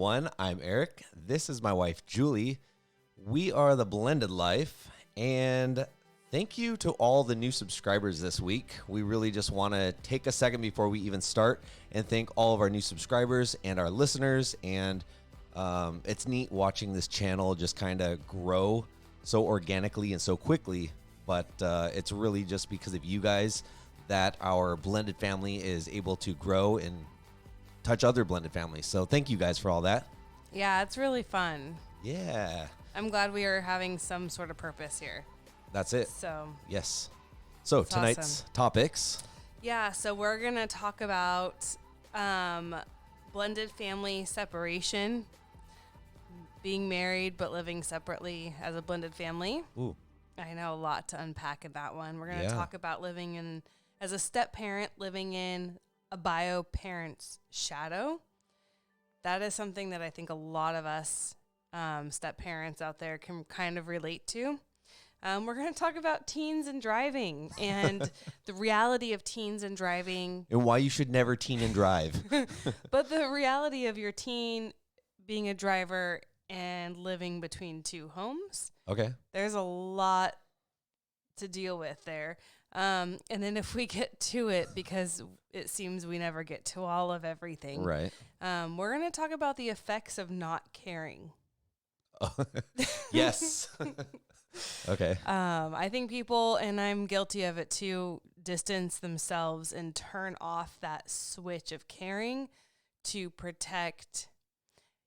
I'm Eric. This is my wife, Julie. We are the Blended Life, and thank you to all the new subscribers this week. We really just want to take a second before we even start and thank all of our new subscribers and our listeners. And it's neat watching this channel just kind of grow so organically and so quickly. But it's really just because of you guys that our blended family is able to grow and touch other blended families. So thank you guys for all that. Yeah, it's really fun. Yeah. I'm glad we are having some sort of purpose here. That's it. So yes. So it's tonight's awesome. topics. Yeah, so we're going to talk about blended family separation, being married but living separately as a blended family. Ooh. I know a lot to unpack in that one. We're going to talk about living in, as a step parent, living in a bio parent's shadow. That is something that I think a lot of us step parents out there can kind of relate to. We're going to talk about teens and driving and the reality of teens and driving. And why you should never teen and drive. But the reality of your teen being a driver and living between two homes. Okay. There's a lot to deal with there. And then if we get to it, because it seems we never get to all of everything. Right. We're going to talk about the effects of not caring. Yes. Okay. I think people, and I'm guilty of it too, distance themselves and turn off that switch of caring to protect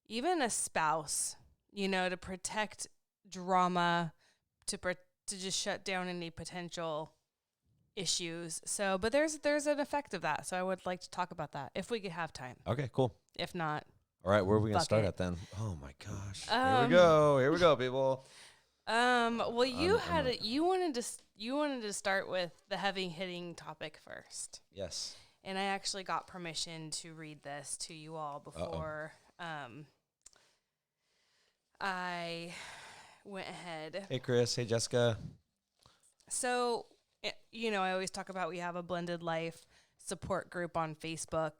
even a spouse, to protect drama, to just shut down any potential issues. So, but there's an effect of that. So I would like to talk about that if we could have time. Okay, cool. If not. All right, where are we going to start at then? Oh my gosh. Here we go, people. Well, you wanted to start with the heavy hitting topic first. Yes. And I actually got permission to read this to you all before I went ahead. Hey, Chris. Hey, Jessica. So, I always talk about we have a Blended Life support group on Facebook.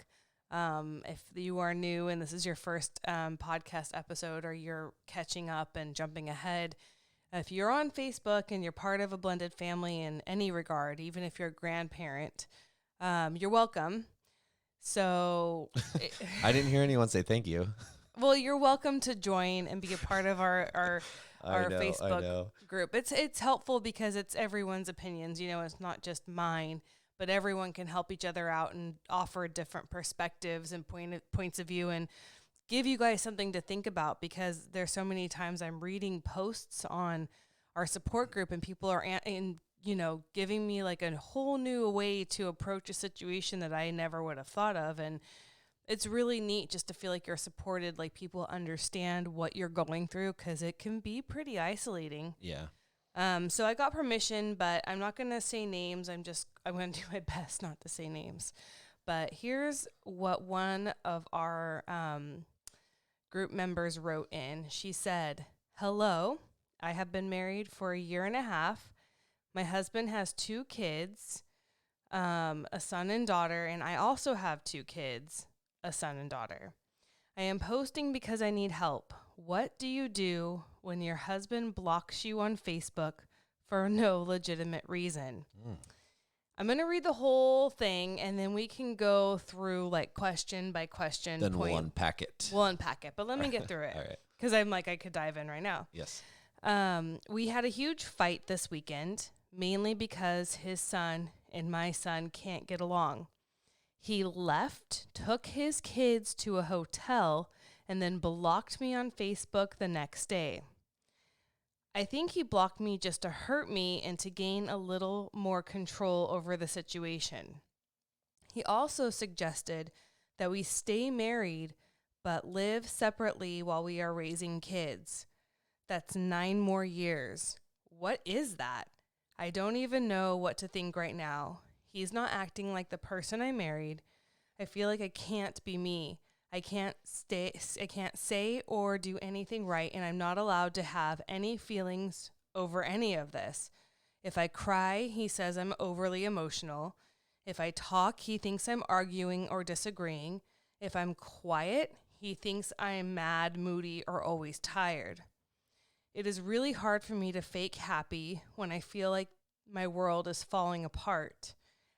If you are new and this is your first podcast episode, or you're catching up and jumping ahead, if you're on Facebook and you're part of a blended family in any regard, even if you're a grandparent, you're welcome. So I didn't hear anyone say thank you. Well, you're welcome to join and be a part of our Facebook group. It's helpful because it's everyone's opinions. It's not just mine, but everyone can help each other out and offer different perspectives and points of view and give you guys something to think about, because there's so many times I'm reading posts on our support group and people are giving me like a whole new way to approach a situation that I never would have thought of. And it's really neat just to feel like you're supported, like people understand what you're going through, because it can be pretty isolating. Yeah. So I got permission, but I'm not going to say names. I'm going to do my best not to say names. But here's what one of our group members wrote in. She said, "Hello, I have been married for a year and a half. My husband has 2 kids, a son and daughter, and I also have 2 kids, a son and daughter. I am posting because I need help. What do you do when your husband blocks you on Facebook for no legitimate reason?" I'm going to read the whole thing, and then we can go through like question by question. Then we'll unpack it. But let me get through it. All right. Because I'm like, I could dive in right now. Yes. We had a huge fight this weekend, mainly because his son and my son can't get along. He left, took his kids to a hotel, and then blocked me on Facebook the next day. I think he blocked me just to hurt me and to gain a little more control over the situation. He also suggested that we stay married but live separately while we are raising kids. That's 9 more years. What is that? I don't even know what to think right now. He's not acting like the person I married. I feel like I can't be me. I can't say or do anything right, and I'm not allowed to have any feelings over any of this. If I cry, he says I'm overly emotional. If I talk, he thinks I'm arguing or disagreeing. If I'm quiet, He thinks I am mad, moody, or always tired. It is really hard for me to fake happy when I feel like my world is falling apart.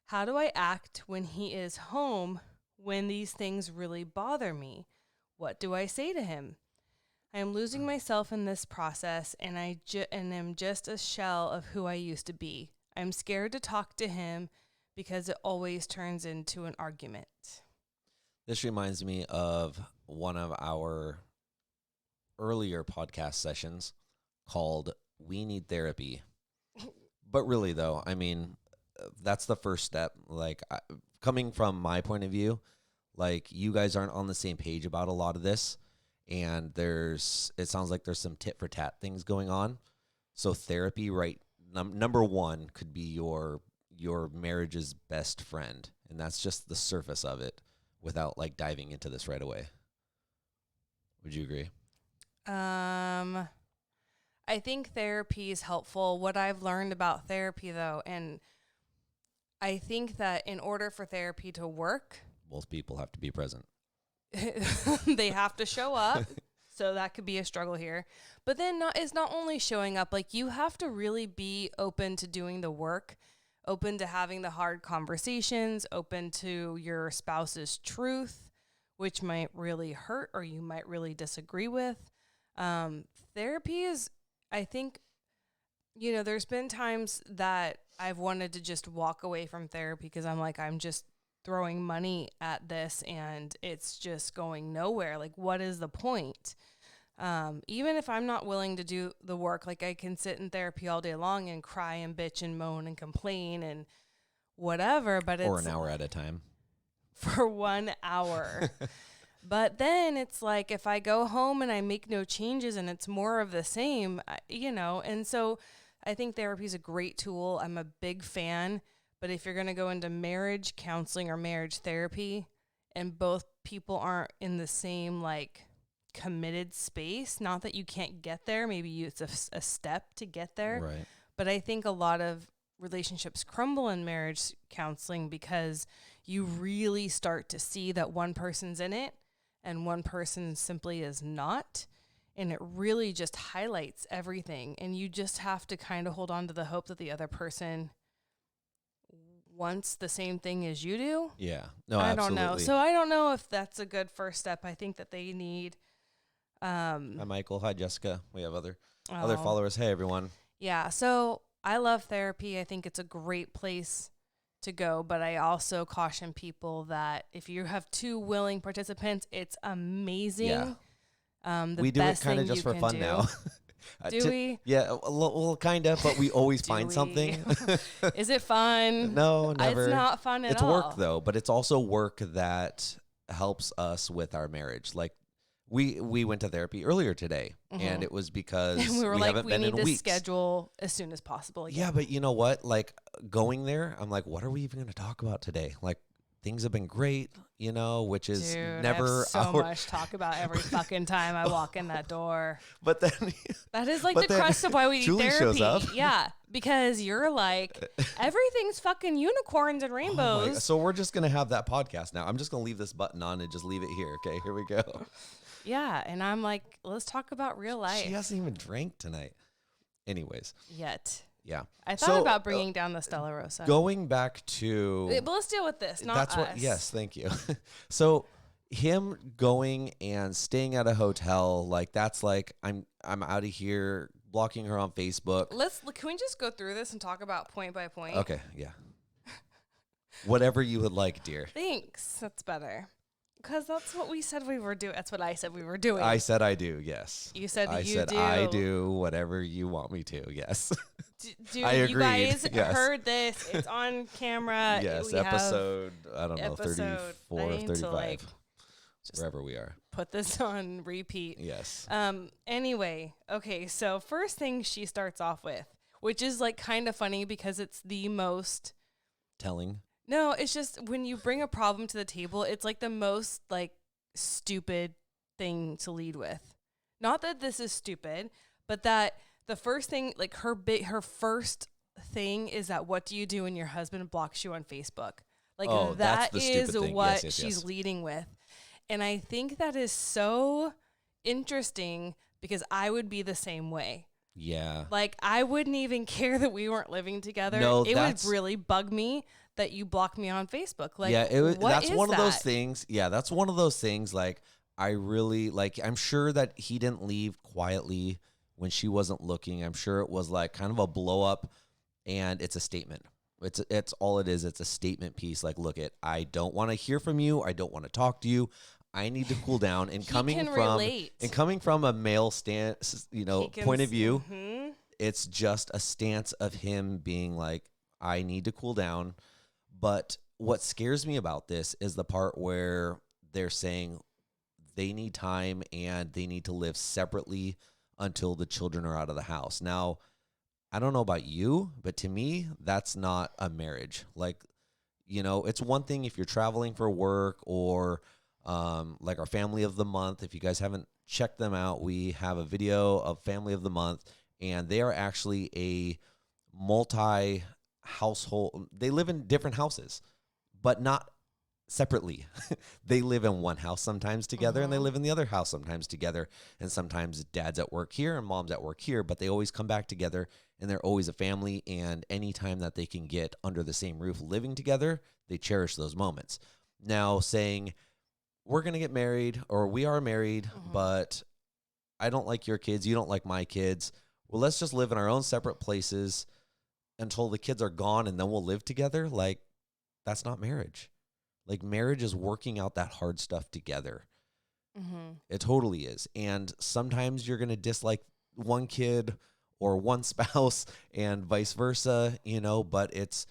How do I act when he is home when these things really bother me? What do I say to him? I am losing myself in this process, and I am just a shell of who I used to be. I'm scared to talk to him because it always turns into an argument. This reminds me of one of our earlier podcast sessions called We Need Therapy. But really, though, I mean, that's the first step. Like, coming from my point of view, like, you guys aren't on the same page about a lot of this. And it sounds like there's some tit for tat things going on. So therapy, right, number one could be your marriage's best friend. And that's just the surface of it without like diving into this right away. Would you agree? I think therapy is helpful. What I've learned about therapy, though, and I think that in order for therapy to work, both people have to be present. They have to show up. So that could be a struggle here. But then it's not only showing up, like you have to really be open to doing the work, open to having the hard conversations, open to your spouse's truth, which might really hurt or you might really disagree with. Therapy is, I think, there's been times that I've wanted to just walk away from therapy because I'm like, I'm just throwing money at this and it's just going nowhere. Like, what is the point? Even if I'm not willing to do the work, like I can sit in therapy all day long and cry and bitch and moan and complain and whatever, but or an hour at a time. For 1 hour. But then it's like, if I go home and I make no changes and it's more of the same, and so I think therapy is a great tool. I'm a big fan. But if you're going to go into marriage counseling or marriage therapy and both people aren't in the same like committed space, not that you can't get there, maybe it's a step to get there. Right. But I think a lot of relationships crumble in marriage counseling because you really start to see that one person's in it and one person simply is not. And it really just highlights everything. And you just have to kind of hold on to the hope that the other person wants the same thing as you do. Yeah. No, I absolutely. don't know. So I don't know if that's a good first step. I think that they need. Hi, Michael. Hi, Jessica. We have other followers. Hey, everyone. Yeah. So I love therapy. I think it's a great place to go, but I also caution people that if you have two willing participants, it's amazing. Yeah. We do it kind of just for fun now. Do we? Yeah, well, kind of, but we always find something. Is it fun? No, never. It's not fun at all. It's work, though, but it's also work that helps us with our marriage. Like, we went to therapy earlier today, and it was because we were like, haven't we been need in to weeks. schedule as soon as possible again. Yeah, but you know what? Like, going there, I'm like, what are we even going to talk about today? Like, things have been great, which is Dude, never I have so much talk about every fucking time I walk in that door. But then that is like the crux of why we need Julie therapy. shows up. Yeah, because you're like, everything's fucking unicorns and rainbows. So we're just gonna have that podcast now. I'm just gonna leave this button on and just leave it here. Okay, here we go. Yeah, and I'm like, let's talk about real life. She hasn't even drank tonight. Anyways. Yet. Yeah. I thought about bringing down the Stella Rosa. Going back to... But let's deal with this, not us. Yes, thank you. So him going and staying at a hotel, like that's like, I'm out of here, blocking her on Facebook. Can we just go through this and talk about point by point? Okay, yeah. Whatever you would like, dear. Thanks. That's better. Because that's what we said we were doing. That's what I said we were doing. I said I do, yes. You said I you said do. I do whatever you want me to, yes. Dude, I agreed. You guys yes. heard this. It's on camera. Yes, we episode, I don't know, 34 or I need 35. to, like, wherever we are. Put this on repeat. Yes. Anyway, okay, so first thing she starts off with, which is like kind of funny because it's the most... Telling. No, it's just when you bring a problem to the table, it's like the most like stupid thing to lead with. Not that this is stupid, but that the first thing, like her first thing is that what do you do when your husband blocks you on Facebook? Like that is what she's leading with. And I think that is so interesting because I would be the same way. Yeah. Like, I wouldn't even care that we weren't living together. No, it would that's really bug me that you block me on Facebook. Like, yeah, what that's is one of those that? things. Yeah, that's one of those things. Like, I really like. I'm sure that he didn't leave quietly when she wasn't looking. I'm sure it was like kind of a blow up, and it's a statement. It's all it is. It's a statement piece. Like, look, I don't want to hear from you. I don't want to talk to you. I need to cool down. And He can relate. coming from a male stance, point of view, Mm-hmm. it's just a stance of him being like, I need to cool down. But what scares me about this is the part where they're saying they need time and they need to live separately until the children are out of the house. Now, I don't know about you, but to me, that's not a marriage. Like, it's one thing if you're traveling for work or like our family of the month. If you guys haven't checked them out, we have a video of family of the month, and they are actually a multi-household. They live in different houses, but not separately. They live in one house sometimes together, and they live in the other house sometimes together. And sometimes dad's at work here and mom's at work here, but they always come back together, and they're always a family. And anytime that they can get under the same roof living together, they cherish those moments. Now, saying we're going to get married, or we are married, but I don't like your kids, you don't like my kids. Well, let's just live in our own separate places until the kids are gone, and then we'll live together. Like, that's not marriage. Like, marriage is working out that hard stuff together. It totally is. And sometimes you're going to dislike one kid or one spouse and vice versa, but it's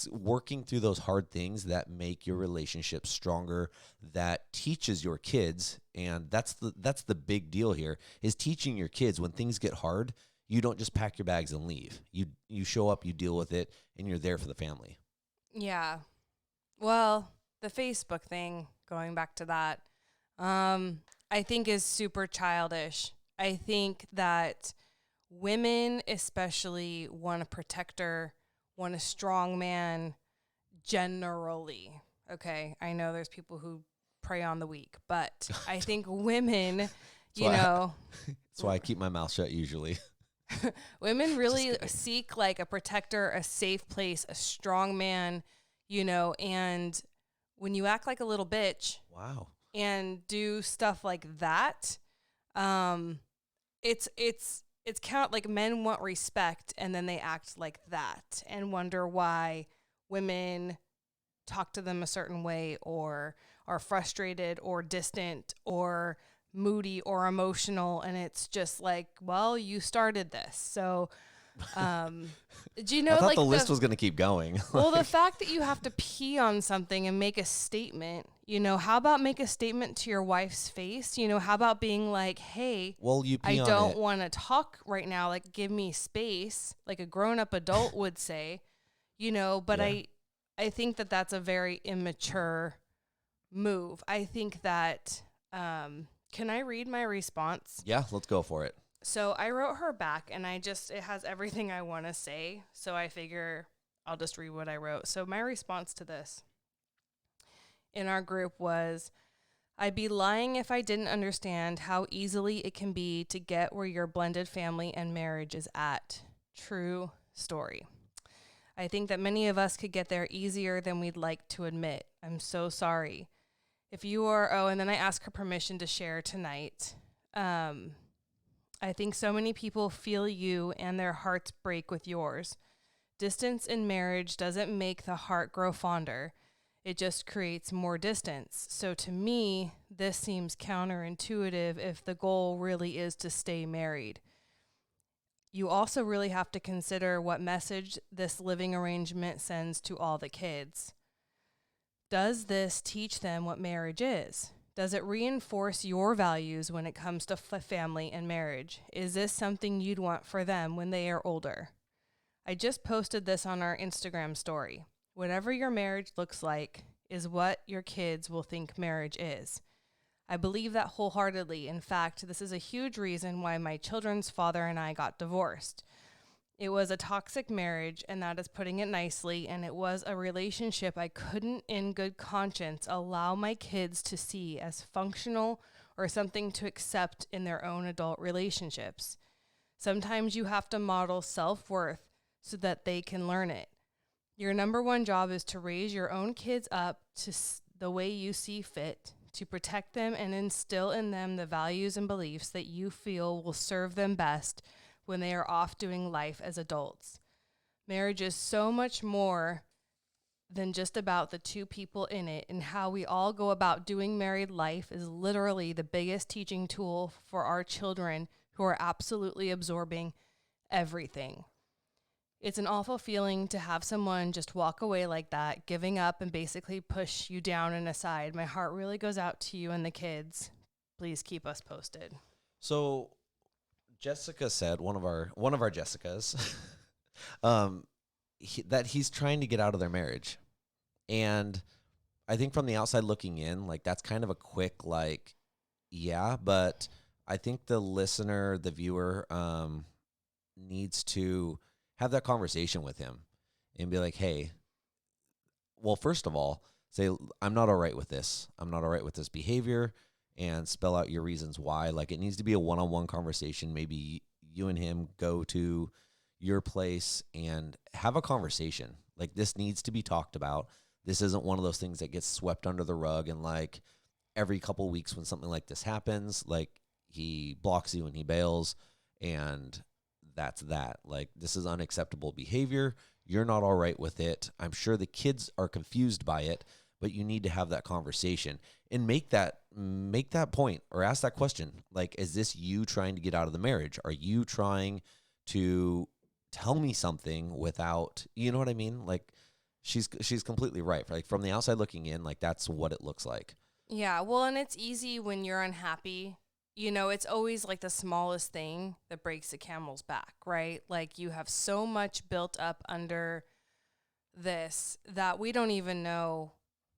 working through those hard things that make your relationship stronger, that teaches your kids. And that's the big deal here, is teaching your kids when things get hard, you don't just pack your bags and leave. You show up, you deal with it, and you're there for the family. Yeah. Well, the Facebook thing, going back to that, I think is super childish. I think that women especially want a protector, want a strong man generally. Okay, I know there's people who prey on the weak, but I think women, That's why I keep my mouth shut usually. women really seek like a protector, a safe place, a strong man, and when you act like a little bitch Wow. and do stuff like that, it's count like men want respect and then they act like that and wonder why women talk to them a certain way or are frustrated or distant or moody or emotional, and it's just like, well, you started this. So do you know, I thought like the list was going to keep going. well, the fact that you have to pee on something and make a statement, how about make a statement to your wife's face? How about being like, hey, well, you pee I on don't it. want to talk right now. Like, give me space, like a grown-up adult would say, but Yeah. I think that that's a very immature move. I think that, can I read my response? Yeah, let's go for it. So I wrote her back, and it has everything I want to say. So I figure I'll just read what I wrote. So my response to this in our group was, I'd be lying if I didn't understand how easily it can be to get where your blended family and marriage is at. True story. I think that many of us could get there easier than we'd like to admit. I'm so sorry. If you are, and then I asked her permission to share tonight. I think so many people feel you and their hearts break with yours. Distance in marriage doesn't make the heart grow fonder. It just creates more distance. So to me, this seems counterintuitive if the goal really is to stay married. You also really have to consider what message this living arrangement sends to all the kids. Does this teach them what marriage is? Does it reinforce your values when it comes to family and marriage? Is this something you'd want for them when they are older? I just posted this on our Instagram story. Whatever your marriage looks like is what your kids will think marriage is. I believe that wholeheartedly. In fact, this is a huge reason why my children's father and I got divorced. It was a toxic marriage, and that is putting it nicely. And it was a relationship I couldn't, in good conscience, allow my kids to see as functional or something to accept in their own adult relationships. Sometimes you have to model self-worth so that they can learn it. Your number one job is to raise your own kids up to the way you see fit, to protect them and instill in them the values and beliefs that you feel will serve them best when they are off doing life as adults. Marriage is so much more than just about the two people in it, and how we all go about doing married life is literally the biggest teaching tool for our children who are absolutely absorbing everything. It's an awful feeling to have someone just walk away like that, giving up and basically push you down and aside. My heart really goes out to you and the kids. Please keep us posted. So Jessica said, one of our Jessicas, that he's trying to get out of their marriage. And I think from the outside looking in, like, that's kind of a quick, like, yeah, but I think the listener, the viewer, needs to have that conversation with him and be like, hey, well, first of all, say, I'm not all right with this. I'm not all right with this behavior, and spell out your reasons why. Like, it needs to be a one-on-one conversation. Maybe you and him go to your place and have a conversation. Like, this needs to be talked about. This isn't one of those things that gets swept under the rug, and like every couple weeks when something like this happens, like, he blocks you and he bails, and that's that. Like, this is unacceptable behavior. You're not all right with it. I'm sure the kids are confused by it, but you need to have that conversation and make that point, or ask that question. Like, is this you trying to get out of the marriage? Are you trying to tell me something without, you know what I mean? Like, she's completely right. Like, from the outside looking in, like, that's what it looks like. Yeah, well, and it's easy when you're unhappy. You know, it's always like the smallest thing that breaks the camel's back, right? Like, you have so much built up under this that we don't even know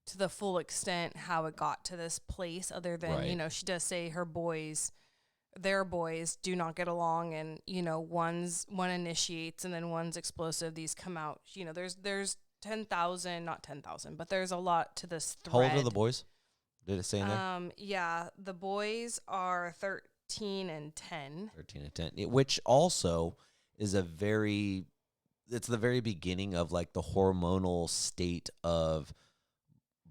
to the full extent how it got to this place, other than, Right. you know, she does say their boys do not get along, and, you know, one initiates and then one's explosive. These come out, you know, there's 10,000, not 10,000, but there's a lot to this thread. How old are the boys? Did it say in there? Yeah, the boys are 13 and 10. 13 and 10, which also is it's the very beginning of, like, the hormonal state of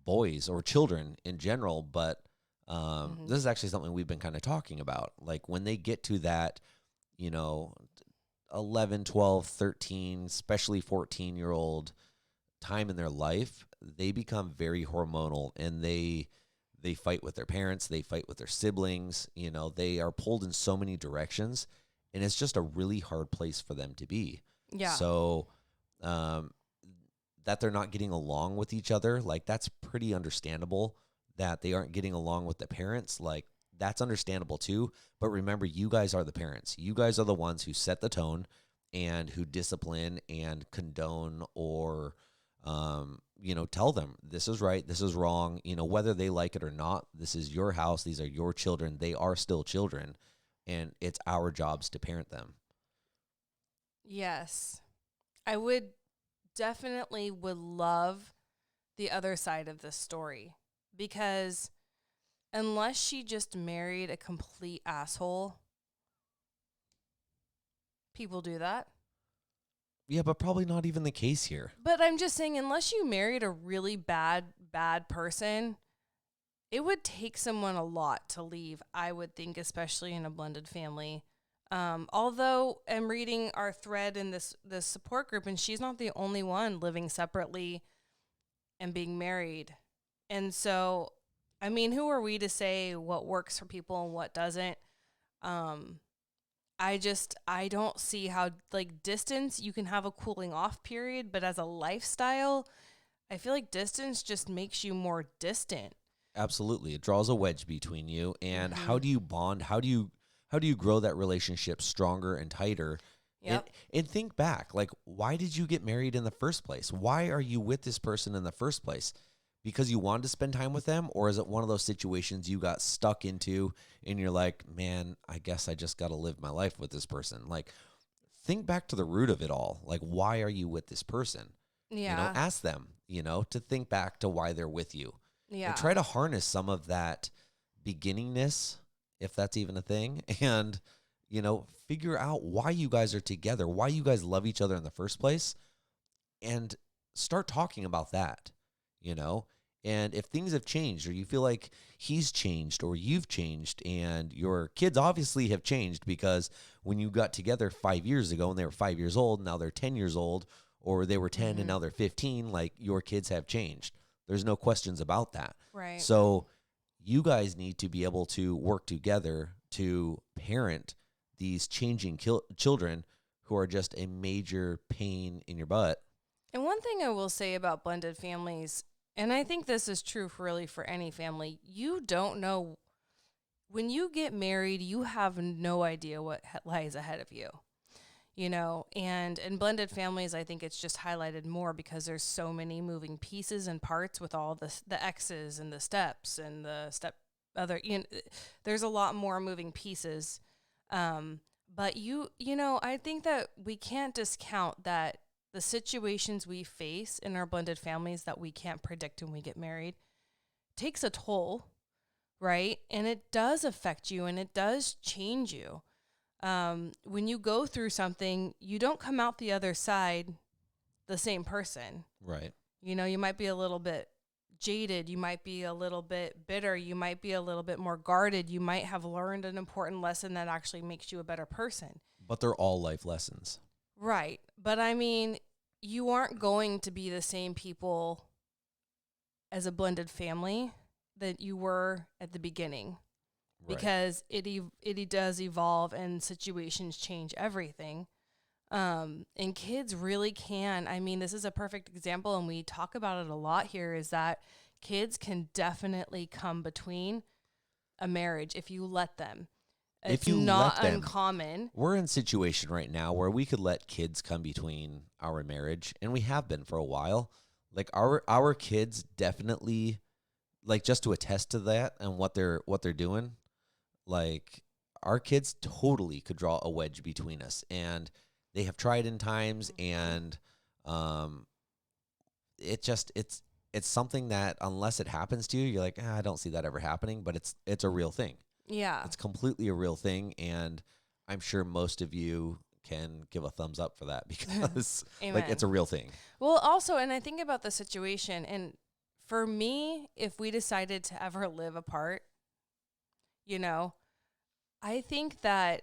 boys or children in general. But this is actually something we've been kind of talking about. Like, when they get to that, you know, 11, 12, 13, especially 14-year-old time in their life, they become very hormonal, and they fight with their parents, they fight with their siblings, you know, they are pulled in so many directions, and it's just a really hard place for them to be. Yeah. So that they're not getting along with each other, like, that's pretty understandable. That they aren't getting along with the parents, like, that's understandable too. But remember, you guys are the parents. You guys are the ones who set the tone and who discipline and condone, or you know, tell them this is right, this is wrong, you know, whether they like it or not. This is your house. These are your children. They are still children, and it's our jobs to parent them. Yes. I would love the other side of this story, because unless she just married a complete asshole, people do that. Yeah, but probably not even the case here. But I'm just saying, unless you married a really bad person, it would take someone a lot to leave, I would think, especially in a blended family. Although I'm reading our thread in this support group, and she's not the only one living separately and being married. And so, I mean, who are we to say what works for people and what doesn't? I don't see how, like, distance, you can have a cooling off period, but as a lifestyle, I feel like distance just makes you more distant. Absolutely. It draws a wedge between you. And how do you bond? How do you grow that relationship stronger and tighter? Yep. And think back, like, why did you get married in the first place? Why are you with this person in the first place? Because you wanted to spend time with them? Or is it one of those situations you got stuck into and you're like, man, I guess I just got to live my life with this person? Like, think back to the root of it all. Like, why are you with this person? Yeah. Ask them, to think back to why they're with you. Yeah. And try to harness some of that beginningness, if that's even a thing, and, figure out why you guys are together, why you guys love each other in the first place, and start talking about that, And if things have changed, or you feel like he's changed or you've changed, and your kids obviously have changed, because when you got together 5 years ago and they were 5 years old, now they're 10 years old, or they were 10 and now they're 15, like, your kids have changed. There's no questions about that. Right. So you guys need to be able to work together to parent these changing children who are just a major pain in your butt. And one thing I will say about blended families, and I think this is true for any family, you don't know. When you get married, you have no idea what lies ahead of you. And in blended families, I think it's just highlighted more because there's so many moving pieces and parts with all the X's and the steps and the there's a lot more moving pieces. But I think that we can't discount that the situations we face in our blended families that we can't predict when we get married takes a toll, right? And it does affect you and it does change you. When you go through something, you don't come out the other side the same person. Right. You might be a little bit jaded. You might be a little bit bitter. You might be a little bit more guarded. You might have learned an important lesson that actually makes you a better person. But they're all life lessons. Right. But I mean, you aren't going to be the same people as a blended family that you were at the beginning. Because it does evolve and situations change everything. And kids really can. I mean, this is a perfect example, and we talk about it a lot here, is that kids can definitely come between a marriage if you let them. It's not uncommon. We're in a situation right now where we could let kids come between our marriage, and we have been for a while. Like, our kids definitely, like, just to attest to that and what they're doing. Like, our kids totally could draw a wedge between us, and they have tried in times, and it's something that unless it happens to you, you're like, I don't see that ever happening, but it's a real thing. Yeah. It's completely a real thing, and I'm sure most of you can give a thumbs up for that because like, it's a real thing. Well, also, and I think about the situation, and for me, if we decided to ever live apart, I think that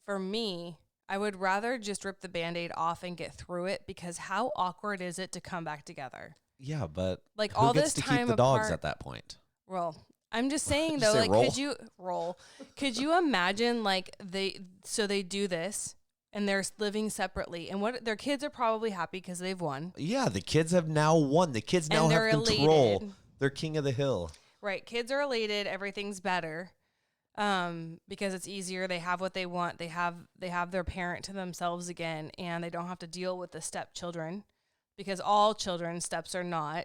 for me, I would rather just rip the Band-Aid off and get through it, because how awkward is it to come back together? Yeah, but like, who all gets this to time keep the dogs apart, at that point? Well, I'm just saying Did though, you say like, roll? could you imagine, like, they do this and they're living separately, and what their kids are probably happy because they've won. Yeah, the kids have now won. The kids now have control. Elated. They're king of the hill. Right. Kids are elated. Everything's better. Because it's easier. They have what they want. They have their parent to themselves again, and they don't have to deal with the stepchildren, because all children, steps are not,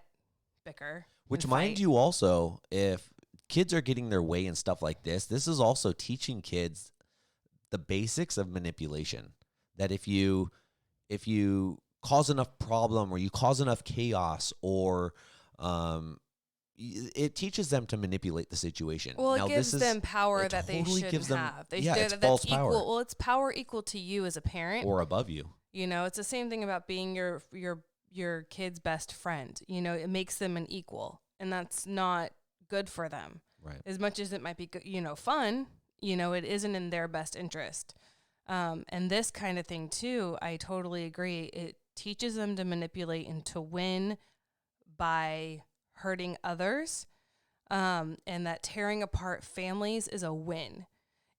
bicker. Which, mind you, also, if kids are getting their way and stuff like this is also teaching kids the basics of manipulation. That if you cause enough problem, or you cause enough chaos, or it teaches them to manipulate the situation. Well, it gives them power that they shouldn't have. It's false power. Well, it's power equal to you as a parent, or above you. It's the same thing about being your kid's best friend. It makes them an equal, and that's not good for them. Right. As much as it might be, fun, it isn't in their best interest. And this kind of thing too, I totally agree. It teaches them to manipulate and to win by hurting others, and that tearing apart families is a win.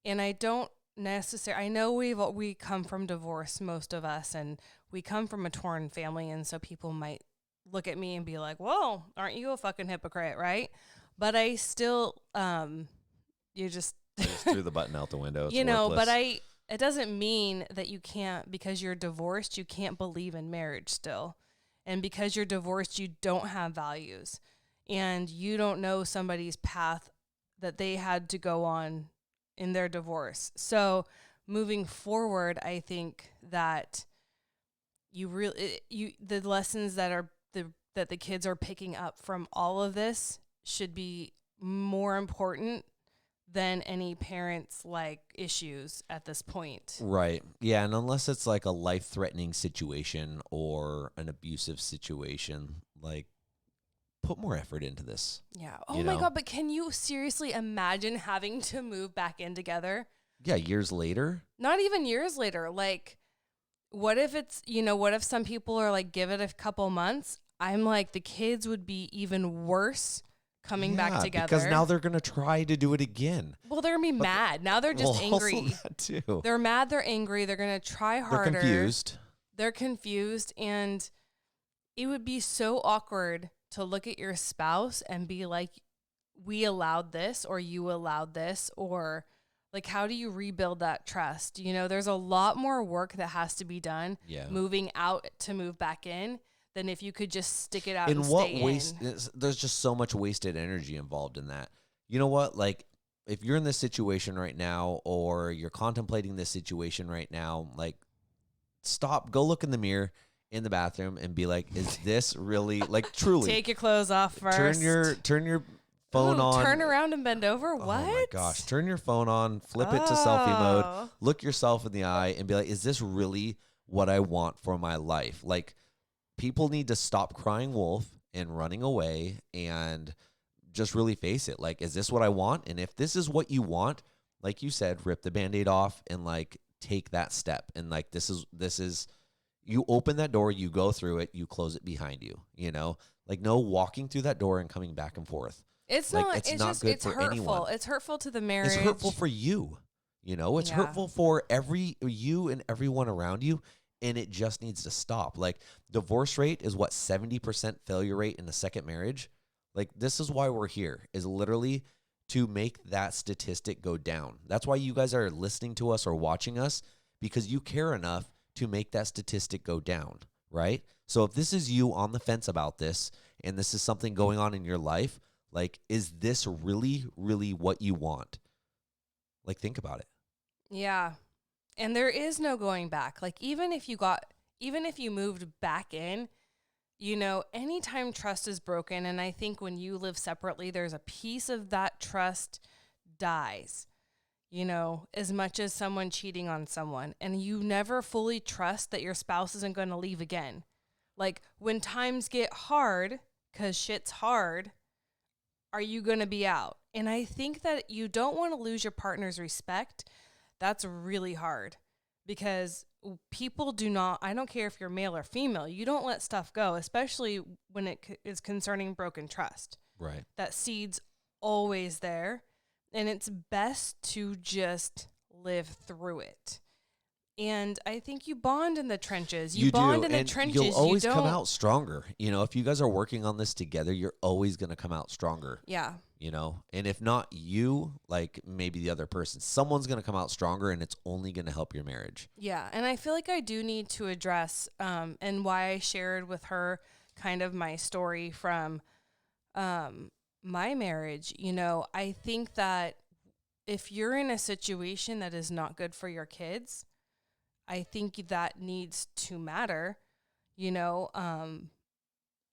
And I don't necessarily, I know we come from divorce, most of us, and we come from a torn family, and so people might look at me and be like, "Whoa, aren't you a fucking hypocrite?" Right? But I still, you just threw the button out the window. It's worthless. But it doesn't mean that you can't, because you're divorced, you can't believe in marriage still. And because you're divorced, you don't have values, and you don't know somebody's path that they had to go on in their divorce. So moving forward, I think that the lessons that the kids are picking up from all of this should be more important than any parents like issues at this point. Right. Yeah. And unless it's like a life-threatening situation or an abusive situation, like put more effort into this. Yeah. Oh my God. But can you seriously imagine having to move back in together? Yeah. Years later. Not even years later. Like, what if it's, what if some people are like, give it a couple months? I'm like, the kids would be even worse coming back together. Because now they're going to try to do it again. Well, they're going to be mad. Now they're just angry. Also that too. They're mad. They're angry. They're going to try harder. They're confused. And it would be so awkward to look at your spouse and be like, we allowed this, or you allowed this, or like, how do you rebuild that trust? There's a lot more work that has to be done moving out to move back in than if you could just stick it out and stay in. There's just so much wasted energy involved in that. You know what? Like, if you're in this situation right now, or you're contemplating this situation right now, like, stop, go look in the mirror in the bathroom and be like, is this really, like, truly? Take your clothes off first. Turn your phone on. Turn around and bend over? What? Oh my gosh. Turn your phone on, flip it to selfie mode, look yourself in the eye and be like, is this really what I want for my life? Like, people need to stop crying wolf and running away and just really face it. Like, is this what I want? And if this is what you want, like you said, rip the Band-Aid off and like take that step. And like, this is, you open that door, you go through it, you close it behind you, like no walking through that door and coming back and forth. It's like, not, it's it's not just, good it's for hurtful. anyone. It's hurtful to the marriage. It's hurtful for you. It's hurtful for you and everyone around you. And it just needs to stop. Like, divorce rate is 70% failure rate in a second marriage. Like, this is why we're here, is literally to make that statistic go down. That's why you guys are listening to us or watching us, because you care enough to make that statistic go down, right? So if this is you on the fence about this, and this is something going on in your life, like, is this really, really what you want? Like, think about it. Yeah. And there is no going back. Like, even if you moved back in, anytime trust is broken, and I think when you live separately, there's a piece of that trust dies, as much as someone cheating on someone. And you never fully trust that your spouse isn't going to leave again. Like, when times get hard, because shit's hard, are you going to be out? And I think that you don't want to lose your partner's respect. That's really hard, because people do not, I don't care if you're male or female, you don't let stuff go, especially when it is concerning broken trust. Right. That seed's always there, and it's best to just live through it. And I think you bond in the trenches. You bond do, in the and trenches. You'll always come out stronger. If you guys are working on this together, you're always going to come out stronger. Yeah. And if not you, like maybe the other person, someone's going to come out stronger, and it's only going to help your marriage. Yeah. And I feel like I do need to address, and why I shared with her kind of my story from my marriage. I think that if you're in a situation that is not good for your kids, I think that needs to matter, and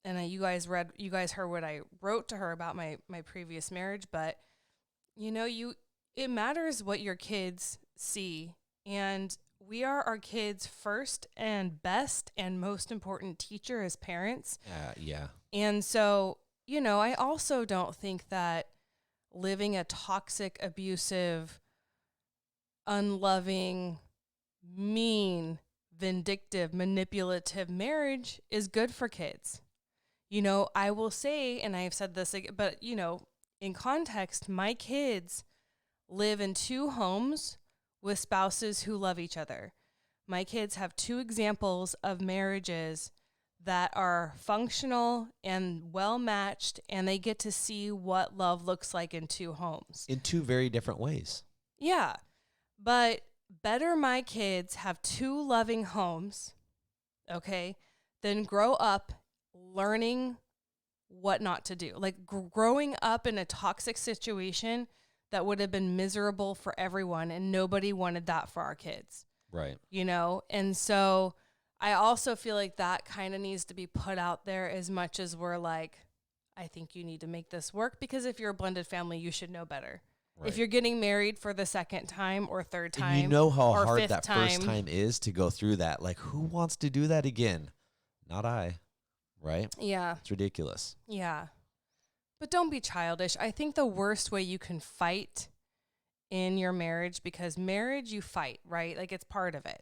you guys heard what I wrote to her about my previous marriage, but it matters what your kids see, and we are our kids' first and best and most important teacher as parents. Yeah. And so, I also don't think that living a toxic, abusive, unloving, mean, vindictive, manipulative marriage is good for kids. I will say, and I've said this, but, in context, my kids live in 2 homes with spouses who love each other. My kids have 2 examples of marriages that are functional and well-matched, and they get to see what love looks like in 2 homes. In 2 very different ways. Yeah, but better my kids have 2 loving homes, okay, than grow up learning what not to do. Like, growing up in a toxic situation that would have been miserable for everyone, and nobody wanted that for our kids. Right. You know? And so I also feel like that kind of needs to be put out there as much as we're like, I think you need to make this work, because if you're a blended family, you should know better. Right. If you're getting married for the second time or third time, and you know how or hard that time, first time is to go through that. Like, who wants to do that again? Not I. Right? Yeah. It's ridiculous. Yeah. But don't be childish. I think the worst way you can fight in your marriage, because marriage, you fight, right? Like, it's part of it.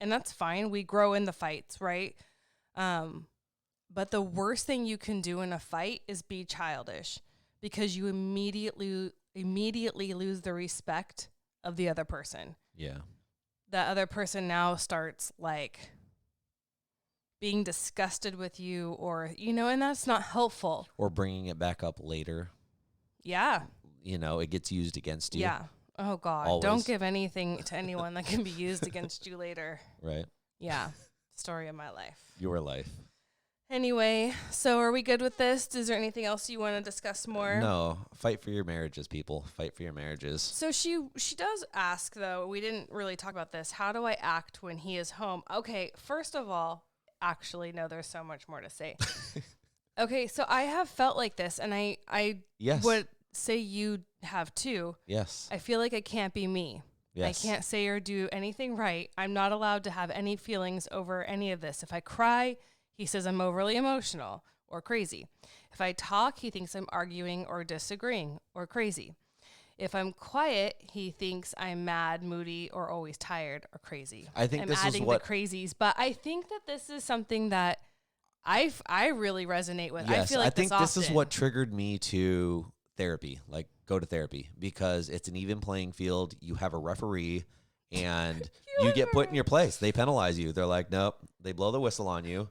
And that's fine. We grow in the fights, right? But the worst thing you can do in a fight is be childish, because you immediately lose the respect of the other person. Yeah. The other person now starts like being disgusted with you, or, you know, and that's not helpful. Or bringing it back up later. Yeah. You know, it gets used against you. Yeah. Oh, God. Always. Don't give anything to anyone that can be used against you later. Right. Yeah. Story of my life. Your life. Anyway, so are we good with this? Is there anything else you want to discuss more? No. Fight for your marriages, people. Fight for your marriages. So she does ask, though, we didn't really talk about this, how do I act when he is home? Okay, first of all, actually, no, there's so much more to say. Okay, so I have felt like this, and I yes. would say you have too. Yes. I feel like it can't be me. Yes. I can't say or do anything right. I'm not allowed to have any feelings over any of this. If I cry, he says I'm overly emotional or crazy. If I talk, he thinks I'm arguing or disagreeing or crazy. If I'm quiet, he thinks I'm mad, moody, or always tired or crazy. I think I'm this adding is what the crazies, but I think that this is something that I really resonate with. Yes, I feel like I think this is often. what triggered me to therapy. Like, go to therapy, because it's an even playing field. You have a referee, and you get put in your place. They penalize you. They're like, nope. They blow the whistle on you.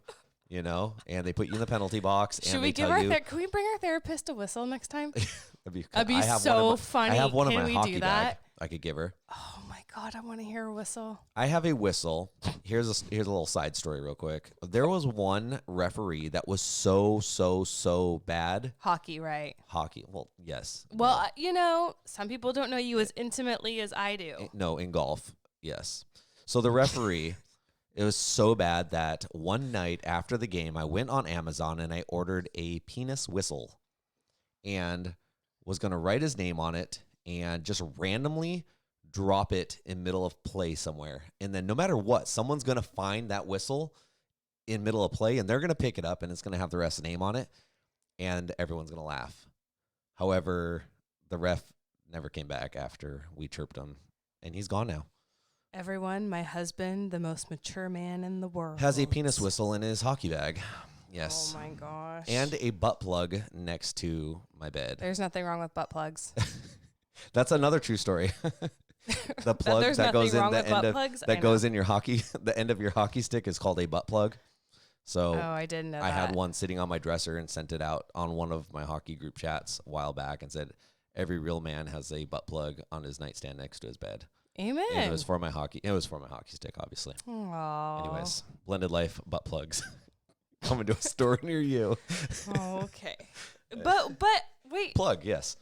You know, and they put you in the penalty box. Should and we they give tell you, can we bring our therapist a whistle next time? That'd be so funny. I have one Can of my we hockey do bag. that? I could give her. Oh my God, I want to hear a whistle. I have a whistle. Here's a little side story real quick. There was one referee that was so bad. Hockey, right? Hockey. Well, yes. Well, you know, some people don't know you as intimately as I do. No, in golf. Yes. So the referee, it was so bad that one night after the game, I went on Amazon and I ordered a penis whistle and was going to write his name on it and just randomly drop it in middle of play somewhere. And then no matter what, someone's going to find that whistle in middle of play and they're going to pick it up and it's going to have the rest name on it and everyone's going to laugh. However, the ref never came back after we chirped him and he's gone now. Everyone, my husband, the most mature man in the world, has a penis whistle in his hockey bag. Yes. Oh my gosh. And a butt plug next to my bed. There's nothing wrong with butt plugs. That's another true story. The plug that goes in the end of that goes in your hockey, the end of your hockey stick is called a butt plug. So I didn't know I that. had one sitting on my dresser and sent it out on one of my hockey group chats a while back and said every real man has a butt plug on his nightstand next to his bed. Amen. And it was for my hockey. It was for my hockey stick, obviously. Aww. Anyways, blended life butt plugs coming to a store near you. Okay, but wait. Plug, yes.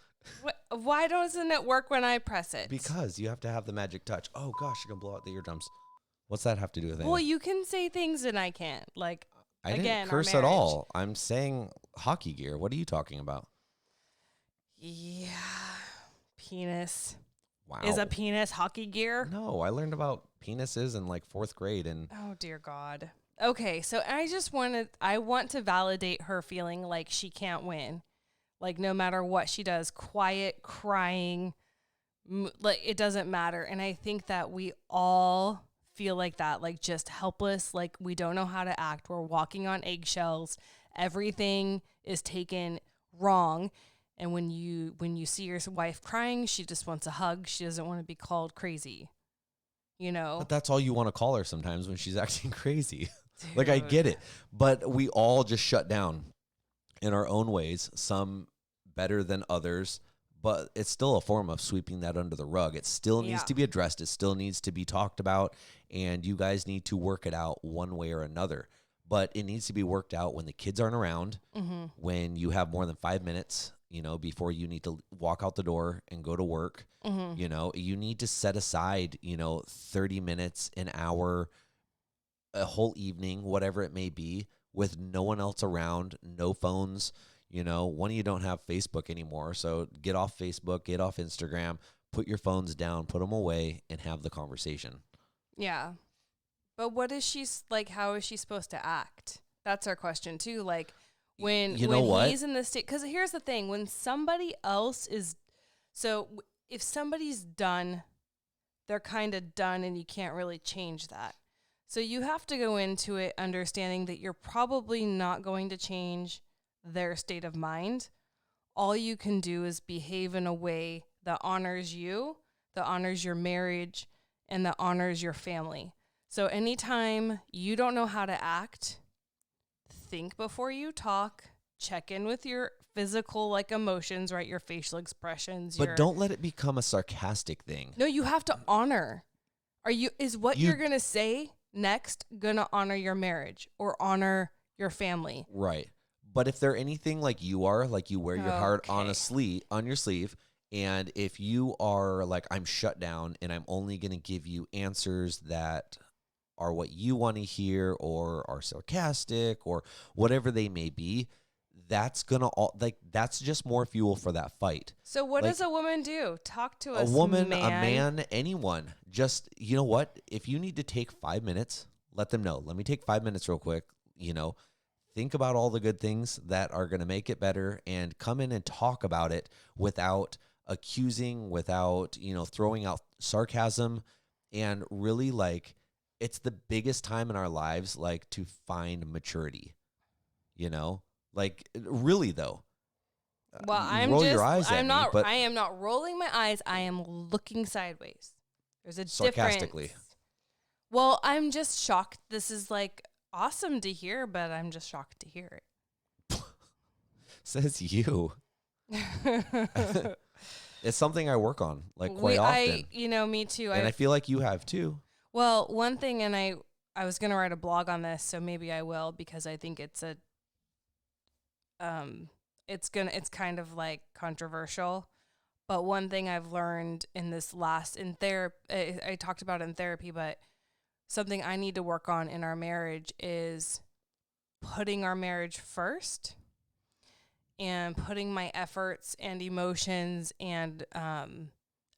Why doesn't it work when I press it? Because you have to have the magic touch. Oh gosh, you're gonna blow out the eardrums. What's that have to do with anything? Well, you can say things and I can't. Like, I again, didn't curse at all. I'm saying hockey gear. What are you talking about? Yeah, penis. Wow. Is a penis hockey gear? No, I learned about penises in like 4th grade and Oh dear God. Okay, so I want to validate her feeling like she can't win. Like no matter what she does, quiet, crying, like it doesn't matter. And I think that we all feel like that, like just helpless, like we don't know how to act. We're walking on eggshells. Everything is taken wrong. And when you see your wife crying, she just wants a hug. She doesn't want to be called crazy. You know? But that's all you want to call her sometimes when she's acting crazy. Like, I get it. But we all just shut down in our own ways, some better than others. But it's still a form of sweeping that under the rug. It still needs to be addressed. It still needs to be talked about. And you guys need to work it out one way or another. But it needs to be worked out when the kids aren't around, when you have more than 5 minutes. before you need to walk out the door and go to work. You need to set aside, 30 minutes, an hour, a whole evening, whatever it may be, with no one else around, no phones. One of you don't have Facebook anymore, so get off Facebook, get off Instagram, put your phones down, put them away, and have the conversation. Yeah. But what is like, how is she supposed to act? That's our question too. Like when he's in the state, because here's the thing, when somebody else is, if somebody's done, they're kind of done and you can't really change that. So you have to go into it understanding that you're probably not going to change their state of mind. All you can do is behave in a way that honors you, that honors your marriage, and that honors your family. So anytime you don't know how to act, think before you talk, check in with your physical emotions, right? Your facial expressions. But don't let it become a sarcastic thing. No, you have to honor. Is what you're going to say next going to honor your marriage or honor your family? Right. But if they're anything like you are, like you wear your heart on your sleeve, and if you are like, I'm shut down and I'm only going to give you answers that are what you want to hear or are sarcastic or whatever they may be, that's just more fuel for that fight. So what does a woman do? Talk to us, a woman, man. A man, anyone. Just, you know what? If you need to take 5 minutes, let them know. Let me take 5 minutes real quick. Think about all the good things that are going to make it better and come in and talk about it without accusing, without, throwing out sarcasm, and really it's the biggest time in our lives, to find maturity, really though. Well, I am not rolling my eyes. I am looking sideways. There's a sarcastically. Difference. Well, I'm just shocked. This is awesome to hear, but I'm just shocked to hear it. Says you. It's something I work on quite often. Me too. And I feel like you have too. Well, one thing, and I was going to write a blog on this, so maybe I will, because I think it's it's kind of controversial. But one thing I've learned in therapy, I talked about in therapy, but something I need to work on in our marriage is putting our marriage first and putting my efforts and emotions and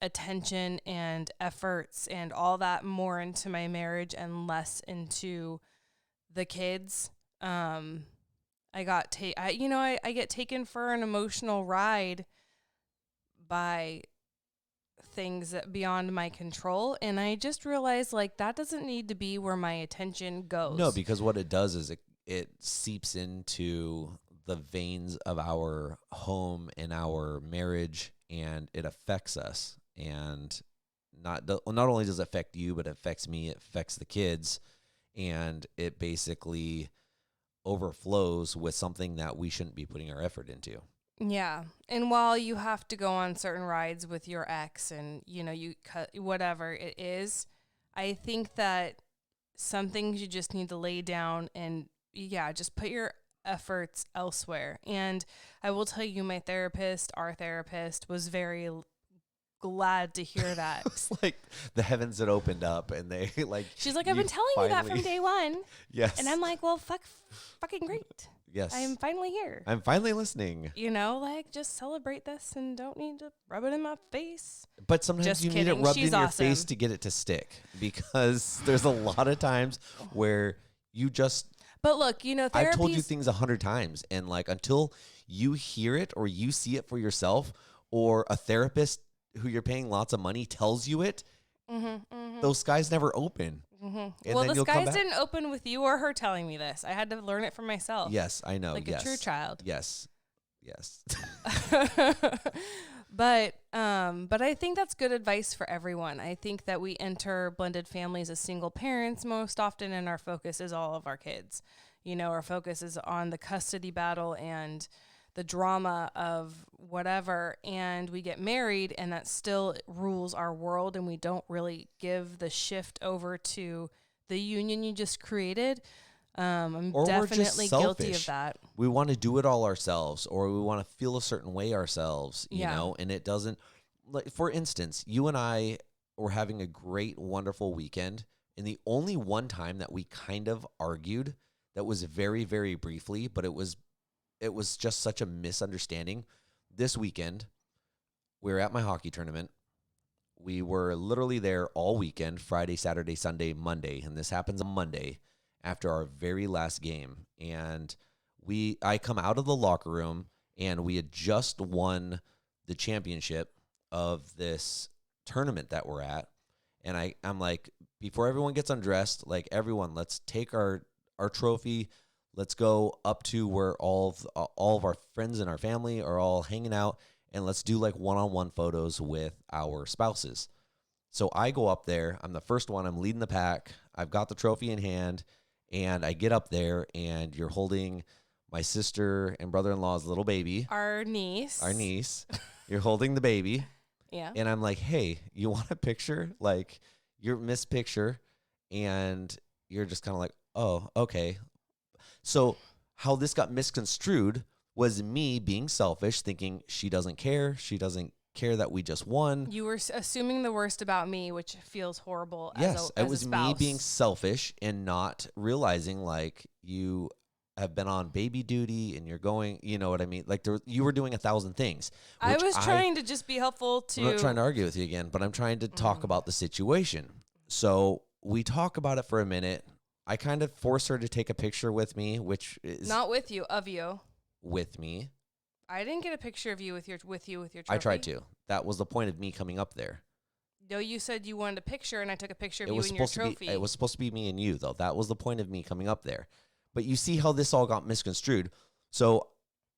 attention and efforts and all that more into my marriage and less into the kids. I get taken for an emotional ride by things that beyond my control, and I just realized that doesn't need to be where my attention goes. No, because what it does is it seeps into the veins of our home and our marriage, and it affects us. And not only does it affect you, but it affects me, it affects the kids, and it basically overflows with something that we shouldn't be putting our effort into. Yeah. And while you have to go on certain rides with your ex and, you cut whatever it is, I think that some things you just need to lay down and, just put your efforts elsewhere. And I will tell you, our therapist, was very glad to hear that. It's like the heavens had opened up and they she's like, I've been telling you that from day one. Yes. And I'm like, well, fucking great. Yes. I am finally here. I'm finally listening. Just celebrate this and don't need to rub it in my face. But sometimes you need it rubbed in your face to get it to stick, because there's a lot of times where you just... But look, I've told you things 100 times, and until you hear it or you see it for yourself, or a therapist who you're paying lots of money tells you it, those skies never open. Mm-hmm. Well, the skies didn't open with you or her telling me this. I had to learn it for myself. Yes, I know. Like a true child. Yes. But I think that's good advice for everyone. I think that we enter blended families as single parents most often, and our focus is all of our kids. Our focus is on the custody battle and the drama of whatever, and we get married, and that still rules our world, and we don't really give the shift over to the union you just created. I'm Or we're just definitely guilty of selfish. that. We want to do it all ourselves, or we want to feel a certain way ourselves, you Yeah. know, and it doesn't, like, for instance, you and I were having a great, wonderful weekend. And the only one time that we kind of argued, that was very, very briefly, but it was just such a misunderstanding. This weekend, we were at my hockey tournament. We were literally there all weekend, Friday, Saturday, Sunday, Monday. And this happens on Monday after our very last game. And I come out of the locker room, and we had just won the championship of this tournament that we're at. And I'm like, before everyone gets undressed, like, everyone, let's take our trophy. Let's go up to where all of our friends and our family are all hanging out, and let's do like one-on-one photos with our spouses. So I go up there. I'm the first one. I'm leading the pack. I've got the trophy in hand, and I get up there, and you're holding my sister and brother-in-law's little baby. Our niece. You're holding the baby. Yeah. And I'm like, hey, you want a picture? Like, your missed picture. And you're just kind of like, oh, okay. So how this got misconstrued was me being selfish, thinking she doesn't care. She doesn't care that we just won. You were assuming the worst about me, which feels horrible. Yes, as it was a me spouse. being selfish and not realizing, like, you have been on baby duty and you're going, you know what I mean? Like, you were doing 1,000 things. I was trying to just be helpful to. I'm not trying to argue with you again, but I'm trying to talk about the situation. So we talk about it for a minute. I kind of force her to take a picture with me, which is Not with you, of you. with me. I didn't get a picture of you with your trophy. I tried to. That was the point of me coming up there. No, you said you wanted a picture, and I took a picture of It you was and your supposed to trophy. be. It was supposed to be me and you, though. That was the point of me coming up there. But you see how this all got misconstrued. So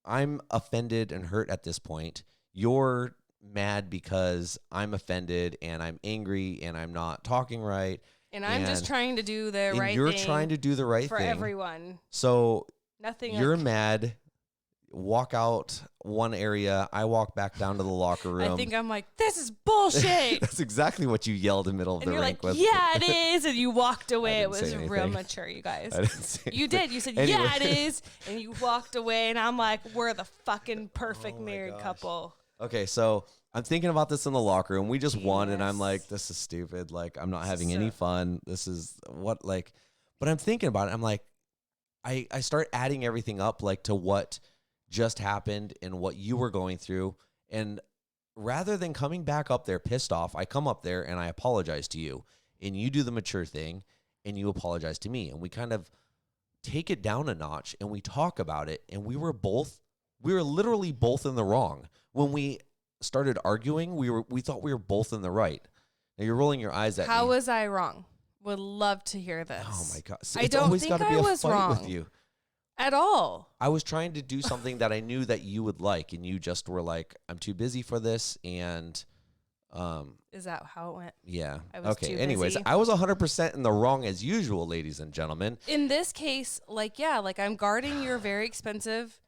I'm offended and hurt at this point. You're mad because I'm offended and I'm angry and I'm not talking right. And I'm just trying to do the right thing. You're trying to do the right for thing everyone. So Nothing. you're mad. Walk out one area. I walk back down to the locker room. I think I'm like, this is bullshit. That's exactly what you yelled in the middle of And the you're rink like, with. yeah, it is. And you walked away. It didn't was say real anything. mature, you guys. I didn't say You anything. did. You said, Anyway. yeah, it is. And you walked away. And I'm like, we're the fucking perfect Oh my married gosh. couple. Okay, so I'm thinking about this in the locker room. We just won, and I'm Yes. like, this is stupid. Like, I'm not This having is any a- fun. This is what, like, but I'm thinking about it. I'm like, I start adding everything up, like, to what just happened and what you were going through. And rather than coming back up there pissed off, I come up there and I apologize to you. And you do the mature thing and you apologize to me. And we kind of take it down a notch and we talk about it. And we were literally both in the wrong. When we started arguing, we thought we were both in the right. Now you're rolling your eyes at me. How was I wrong? Would love to hear this. Oh my God. I It's don't always think gotta be I a was fight wrong. with you. At all. I was trying to do something that I knew that you would like, and you just were like, I'm too busy for this. And Is that how it went? yeah. I was Okay. too Anyways, busy. I was 100% in the wrong as usual, ladies and gentlemen. In this case, like, yeah, like I'm guarding your very expensive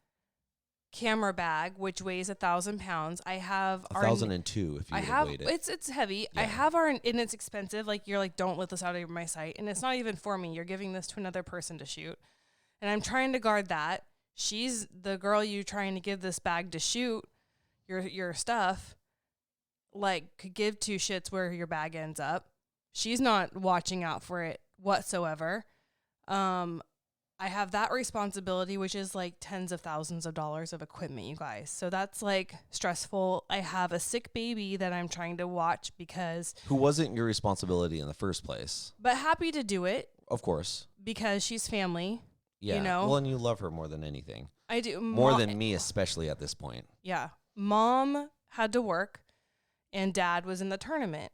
camera bag, which weighs 1,000 pounds. I have 1,002 if you I would have have weighed it. it's heavy. I Yeah. have and it's expensive. Like, you're like, don't let this out of my sight. And it's not even for me. You're giving this to another person to shoot. And I'm trying to guard that. She's the girl you trying to give this bag to shoot your stuff. Like, could give two shits where your bag ends up. She's not watching out for it whatsoever. I have that responsibility, which is like tens of thousands of dollars of equipment, you guys. So that's like stressful. I have a sick baby that I'm trying to watch Who wasn't your responsibility in the first place? but happy to do it Of course. because she's family. Yeah. know? Well, and you love her more than anything. I do. More than me, especially at this point. Yeah. Mom had to work and dad was in the tournament.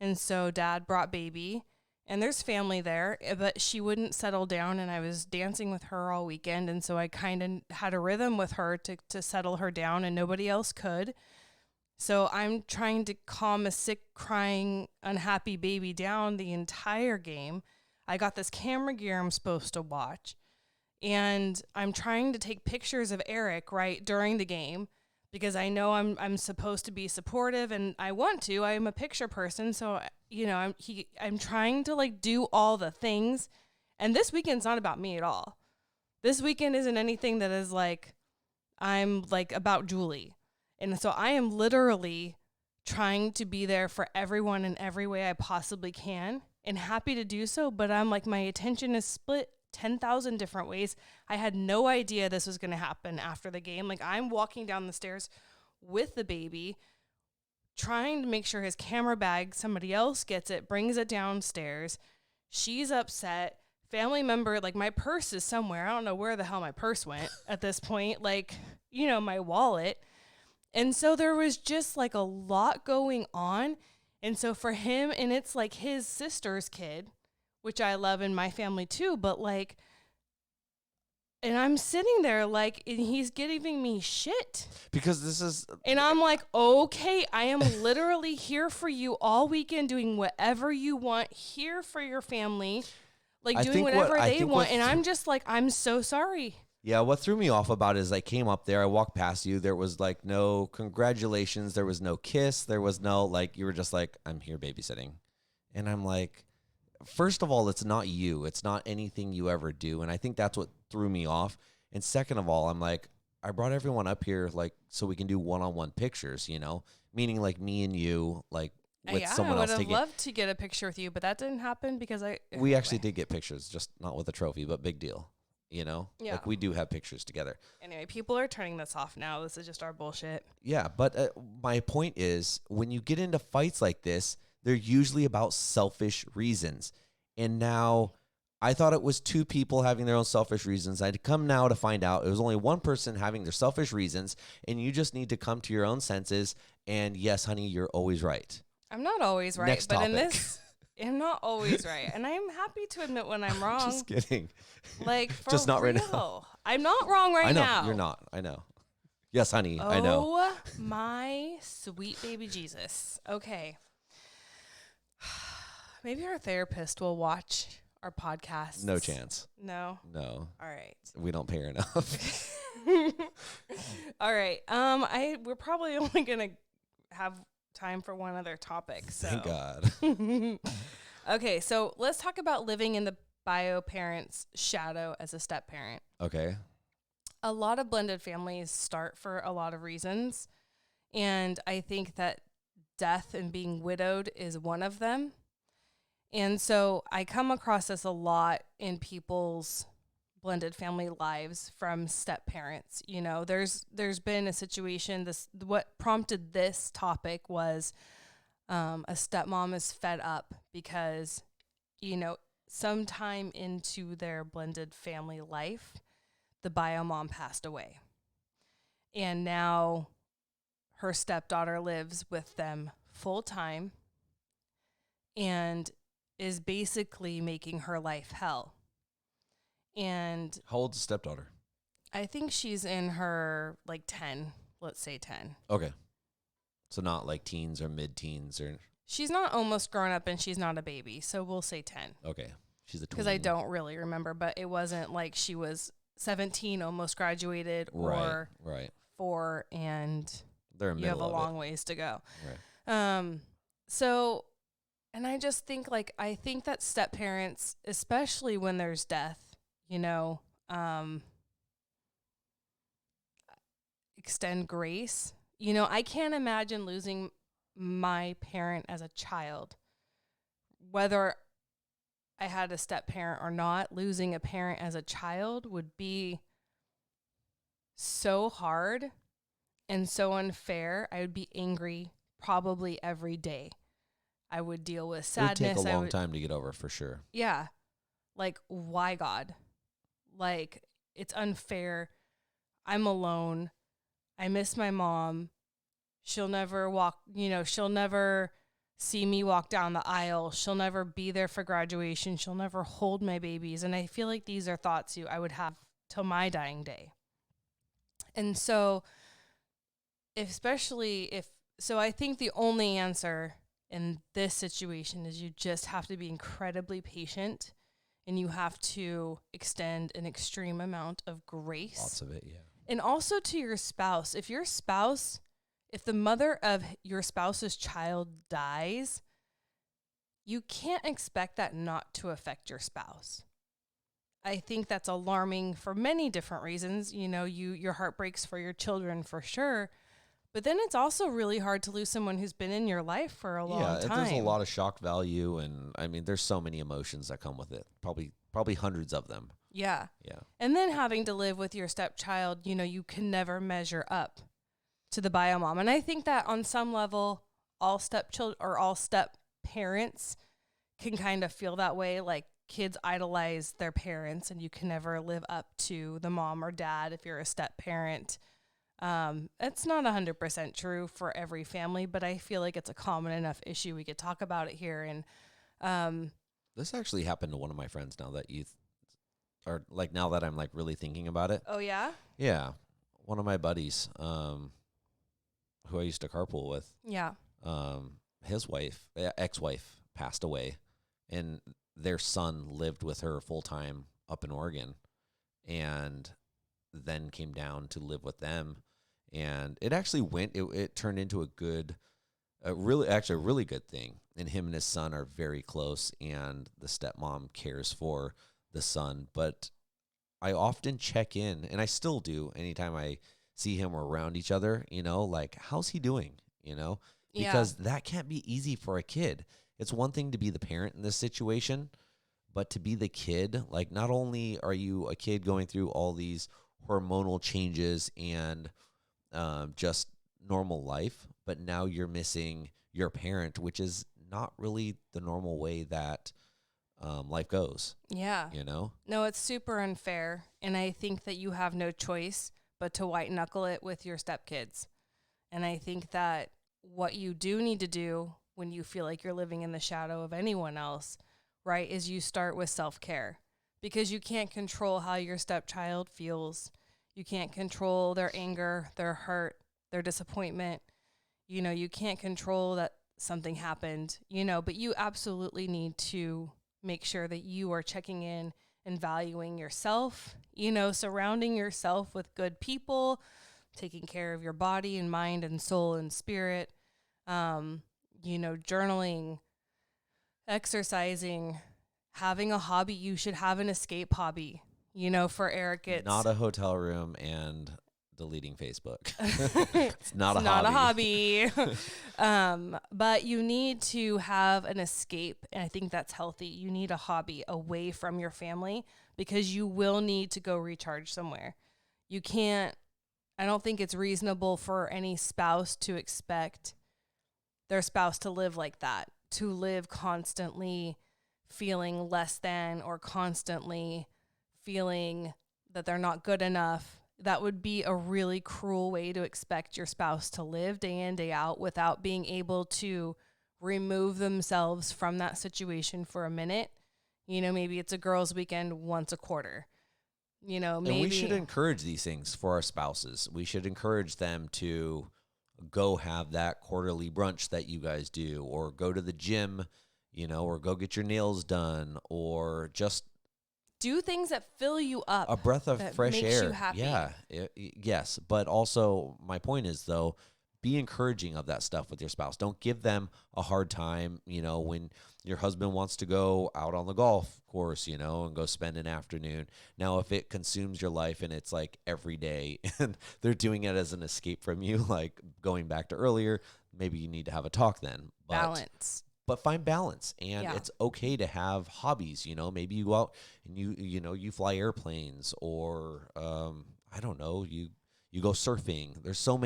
And so dad brought baby and there's family there, but she wouldn't settle down and I was dancing with her all weekend. And so I kind of had a rhythm with her to settle her down and nobody else could. So I'm trying to calm a sick, crying, unhappy baby down the entire game. I got this camera gear I'm supposed to watch. And I'm trying to take pictures of Eric right during the game because I know I'm supposed to be supportive and I want to. I'm a picture person, so you know I'm trying to like do all the things, And this weekend's not about me at all. This weekend isn't anything that is like, I'm like about Julie. And so I am literally trying to be there for everyone in every way I possibly can and happy to do so. But I'm like, my attention is split 10,000 different ways. I had no idea this was going to happen after the game. Like, I'm walking down the stairs with the baby, trying to make sure his camera bag, somebody else gets it, brings it downstairs. She's upset. Family member, like, my purse is somewhere. I don't know where the hell my purse went at this point. Like, you know, my wallet. And so there was just like a lot going on. And so for him, and it's like his sister's kid, which I love in my family too, but like, and I'm sitting there like, and he's giving me shit. Because this is... And I'm like, okay, I am literally here for you all weekend, doing whatever you want, here for your family, like doing whatever they want. And I'm just like, I'm so sorry. Yeah, what threw me off about it is I came up there, I walked past you, there was like no congratulations, there was no kiss, there was no, like, you were just like, I'm here babysitting. And I'm like, first of all, it's not you. It's not anything you ever do. And I think that's what threw me off. And second of all, I'm like, I brought everyone up here like so we can do one-on-one pictures, you know, meaning like me and you, like with someone else. I would have loved to get a picture with you, but that didn't happen because we actually did get pictures, just not with a trophy, but big deal. You know, yeah. Like we do have pictures together. Anyway, people are turning this off now. This is just our bullshit. Yeah, but my point is, when you get into fights like this, they're usually about selfish reasons. And now, I thought it was two people having their own selfish reasons. I'd come now to find out it was only one person having their selfish reasons, and you just need to come to your own senses. And yes, honey, you're always right. I'm not always right, Next but topic. in this, I'm not always right, and I am happy to admit when I'm wrong. Just kidding. Like, for just not real. right now. I'm not wrong right now. I know you're not. I know. Yes, honey. I know. Oh my sweet baby Jesus. Okay. Maybe our therapist will watch our podcast. No chance. No. No. All right. We don't pay her enough. All right. We're probably only gonna have time for one other topic. So. Thank God. Okay, so let's talk about living in the bio parent's shadow as a step parent. Okay. A lot of blended families start for a lot of reasons, and I think that death and being widowed is one of them. And so I come across this a lot in people's blended family lives from step parents. You know, there's been a situation, what prompted this topic was a stepmom is fed up because, you know, sometime into their blended family life, the bio mom passed away. And now her stepdaughter lives with them full time and is basically making her life hell. And how old's the stepdaughter? I think she's in her like 10, let's say 10. Okay. So not like teens or mid-teens or... She's not almost grown up and she's not a baby, so we'll say 10. Okay. She's a tween. Because I don't really remember, but it wasn't like she was 17, almost graduated, or right. 4, and they're in you have a long ways to go. Right. So, and I just think I think that step parents, especially when there's death, you know, extend grace. You know, I can't imagine losing my parent as a child. Whether I had a step parent or not, losing a parent as a child would be so hard and so unfair. I would be angry probably every day. I would deal with sadness. It would take a long time to get over, for sure. Yeah. Like, why, God? Like, it's unfair. I'm alone. I miss my mom. She'll never she'll never see me walk down the aisle. She'll never be there for graduation. She'll never hold my babies. And I feel like these are thoughts I would have till my dying day. And so, I think the only answer in this situation is you just have to be incredibly patient, and you have to extend an extreme amount of grace. Lots of it, yeah. And also to your spouse. If the mother of your spouse's child dies, you can't expect that not to affect your spouse. I think that's alarming for many different reasons. You know, your heart breaks for your children for sure. But then it's also really hard to lose someone who's been in your life for a long time. There's a lot of shock value, and I mean, there's so many emotions that come with it. Probably hundreds of them. Yeah. Yeah. And then having to live with your stepchild, you know, you can never measure up to the bio mom. And I think that on some level, all stepchildren or all step parents can kind of feel that way. Like kids idolize their parents, and you can never live up to the mom or dad if you're a step parent. It's not 100% true for every family, but I feel like it's a common enough issue. We could talk about it here. And this actually happened to one of my friends now that or like now that I'm like really thinking about it. oh, yeah? Yeah. One of my buddies, who I used to carpool with, Yeah. his ex-wife passed away, and their son lived with her full time up in Oregon, and then came down to live with them. And it actually it turned into a really good thing. And him and his son are very close, and the stepmom cares for the son. But I often check in, and I still do anytime I see him or around each other, you know, like, how's he doing? You know, because that can't be easy for a kid. It's one thing to be the parent in this situation, but to be the kid, like, not only are you a kid going through all these hormonal changes and just normal life, but now you're missing your parent, which is not really the normal way that life goes. Yeah. You know? No, it's super unfair. And I think that you have no choice but to white knuckle it with your stepkids. And I think that what you do need to do when you feel like you're living in the shadow of anyone else, right, is you start with self-care, because you can't control how your stepchild feels. You can't control their anger, their hurt, their disappointment. You know, you can't control that something happened, you know, but you absolutely need to make sure that you are checking in and valuing yourself, you know, surrounding yourself with good people, taking care of your body and mind and soul and spirit, you know, journaling, exercising, having a hobby. You should have an escape hobby. You know, for Eric, it's not a hotel room and deleting Facebook. It's not a hobby. But you need to have an escape, and I think that's healthy. You need a hobby away from your family, because you will need to go recharge somewhere. You can't, I don't think it's reasonable for any spouse to expect their spouse to live like that, to live constantly feeling less than or constantly feeling that they're not good enough. That would be a really cruel way to expect your spouse to live day in, day out, without being able to remove themselves from that situation for a minute. You know, maybe it's a girls' weekend once a quarter. You know, maybe. And we should encourage these things for our spouses. We should encourage them to go have that quarterly brunch that you guys do, or go to the gym, you know, or go get your nails done, or just do things that fill you up. A breath of fresh makes air. You happy. Yeah. Yes. But also, my point is, though, be encouraging of that stuff with your spouse. Don't give them a hard time, you know, when your husband wants to go out on the golf course, you know, and go spend an afternoon. Now, if it consumes your life and it's like every day and they're doing it as an escape from you, like going back to earlier, maybe you need to have a talk then. Balance. But find balance, and it's okay to have hobbies. You know, maybe you go out and you fly airplanes, or I don't know, you go surfing. There's so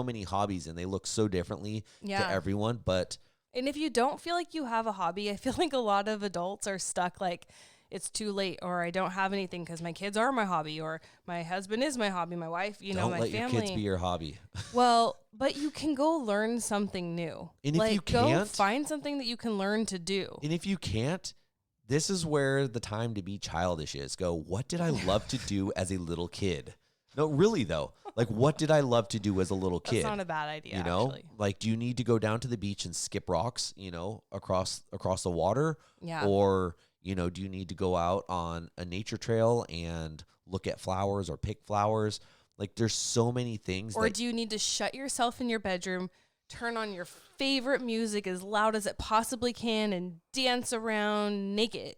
many hobbies, and they look so differently to everyone. But and if you don't feel like you have a hobby, I feel like a lot of adults are stuck like, it's too late, or I don't have anything because my kids are my hobby, or my husband is my hobby, my wife, you know, my family. Don't let your kids be your hobby. Well, but you can go learn something new. And if you go can't, find something that you can learn to do. And if you can't, this is where the time to be childish is. Go, what did I love to do as a little kid? No, really though. Like, what did I love to do as a little kid? That's not a bad idea, you know? Actually. Like, do you need to go down to the beach and skip rocks, you know, across the water? Yeah. Or, you know, do you need to go out on a nature trail and look at flowers or pick flowers? Like, there's so many things. Or do you need to shut yourself in your bedroom, turn on your favorite music as loud as it possibly can, and dance around naked?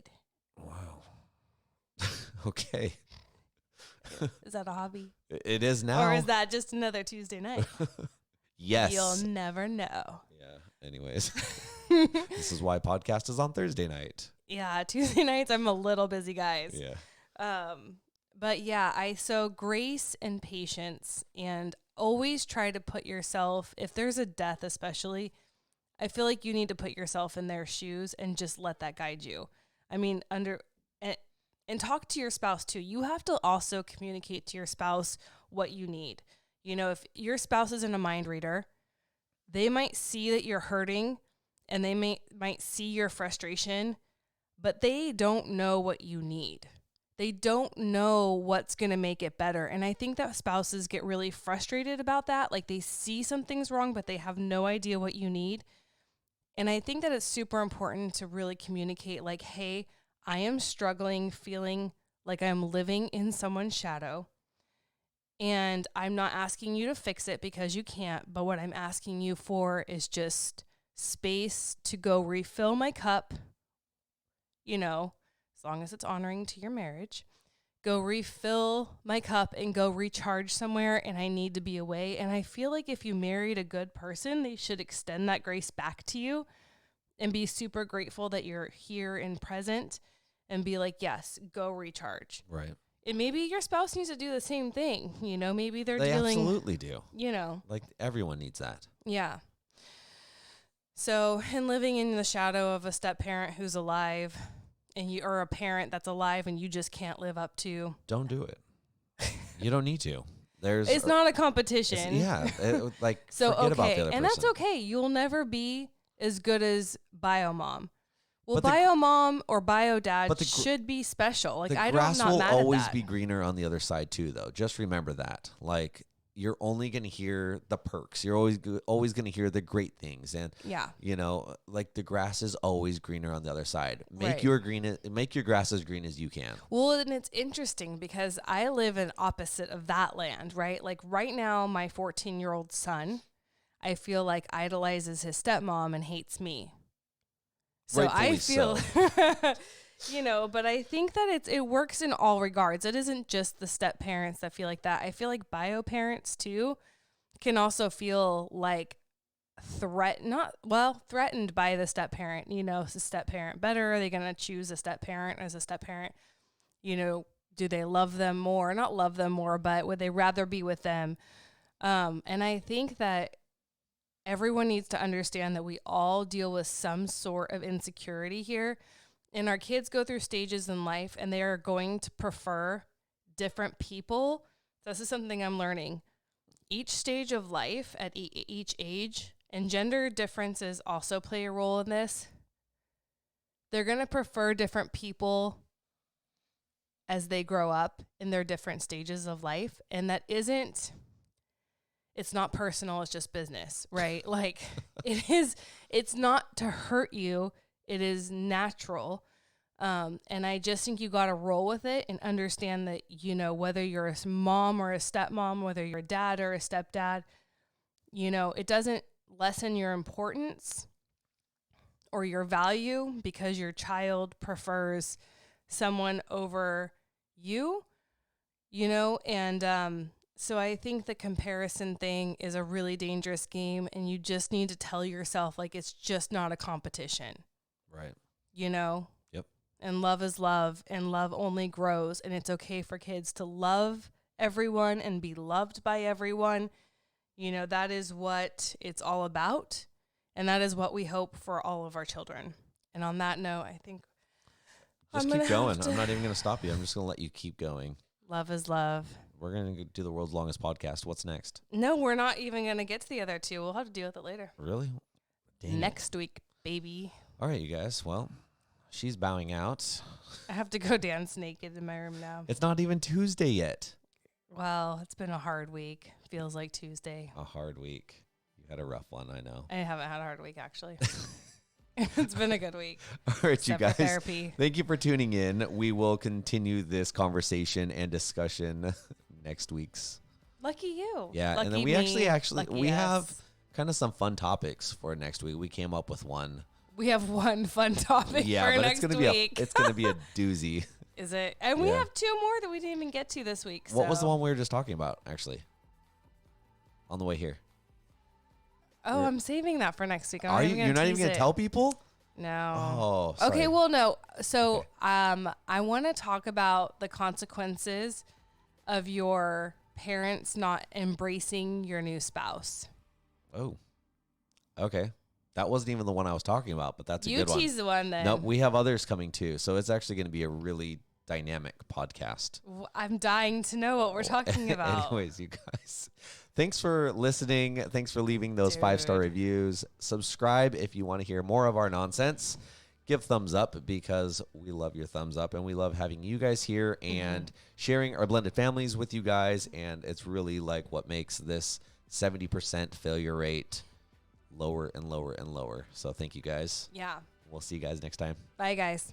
Wow. Okay. Is that a hobby? It is now. Or is that just another Tuesday night? Yes. You'll never know. Yeah. Anyways, this is why podcast is on Thursday night. Yeah, Tuesday nights I'm a little busy, guys. Yeah. But yeah, so grace and patience, and always try to put yourself, if there's a death especially, I feel like you need to put yourself in their shoes and just let that guide you. I mean, and talk to your spouse too. You have to also communicate to your spouse what you need. You know, if your spouse isn't a mind reader, they might see that you're hurting and they might see your frustration, but they don't know what you need. They don't know what's going to make it better. And I think that spouses get really frustrated about that. Like they see something's wrong, but they have no idea what you need. And I think that it's super important to really communicate like, hey, I am struggling, feeling like I'm living in someone's shadow. And I'm not asking you to fix it because you can't. But what I'm asking you for is just space to go refill my cup, you know, as long as it's honoring to your marriage. Go refill my cup and go recharge somewhere, and I need to be away. And I feel like if you married a good person, they should extend that grace back to you and be super grateful that you're here and present and be like, yes, go recharge. Right. And maybe your spouse needs to do the same thing. You know, maybe they absolutely do. You know. Like everyone needs that. Yeah. So, and living in the shadow of a step parent who's alive, and you are a parent that's alive and you just can't live up to. Don't do it. You don't need to. It's not a competition. So forget about the other person. And that's okay. You'll never be as good as bio mom. Well, But bio mom or bio dad should be special. Like the I grass don't not will mad at always that. be greener on the other side too, though. Just remember that. Like you're only going to hear the perks. You're always going to hear the great things, and you know, like the grass is always greener on the other side. Make your grass as green as you can. Well, and it's interesting because I live in opposite of that land, right? Like right now, my 14-year-old son, I feel like idolizes his stepmom and hates me. So I feel, you know, but I think that it works in all regards. It isn't just the step parents that feel like that. I feel like bio parents too can also feel like threatened by the step parent. You know, is the step parent better? Are they going to choose a step parent as a step parent? You know, do they love them more? Not love them more, but would they rather be with them? And I think that everyone needs to understand that we all deal with some sort of insecurity here. And our kids go through stages in life and they are going to prefer different people. This is something I'm learning. Each stage of life at each age, and gender differences also play a role in this. They're going to prefer different people as they grow up in their different stages of life. And it's not personal, it's just business, right? Like it's not to hurt you. It is natural. And I just think you got to roll with it and understand that, you know, whether you're a mom or a stepmom, whether you're a dad or a stepdad, you know, it doesn't lessen your importance or your value because your child prefers someone over you, you know, and, so I think the comparison thing is a really dangerous game, and you just need to tell yourself, like, it's just not a competition. Right. You know? Yep. And love is love, and love only grows, and it's okay for kids to love everyone and be loved by everyone. You know, that is what it's all about, and that is what we hope for all of our children. And on that note, I think just keep going. I'm not even going to stop you. I'm just going to let you keep going. Love is love. We're going to do the world's longest podcast. What's next? No, we're not even going to get to the other two. We'll have to deal with it later. Really? Dang Next week, baby. All right, you guys. Well, she's bowing out. I have to go dance naked in my room now. It's not even Tuesday yet. Well, it's been a hard week. Feels like Tuesday. A hard week. You had a rough one, I know. I haven't had a hard week, actually. It's been a good week. All right, you guys. Therapy. Thank you for tuning in. We will continue this conversation and discussion next week's. Lucky you. Yeah, Lucky and then we me. actually Lucky we us. have kind of some fun topics for next week. We came up with one. We have one fun topic Yeah, for but next it's week. it's gonna be a doozy. Is it? And we Yeah. have 2 more that we didn't even get to this week. What was the so- one we were just talking about, actually? On the way here. Oh, I'm saving that for next week. I'm Are not you? even gonna You're not even tease going to it. tell people? No. Oh, sorry. Okay, well, no. So, I want to talk about the consequences of your parents not embracing your new spouse. Oh. Okay. That wasn't even the one I was talking about, but that's a You good one. tease the one then. Nope, we have others coming too. So it's actually going to be a really dynamic podcast. I'm dying to know what we're talking about. Anyways, you guys, thanks for listening. Thanks for leaving those 5-star Dude. reviews. Subscribe if you want to hear more of our nonsense. Give thumbs up because we love your thumbs up and we love having you guys here and sharing our blended families with you guys. And it's really like what makes this 70% failure rate lower and lower and lower. So thank you guys. Yeah. We'll see you guys next time. Bye, guys.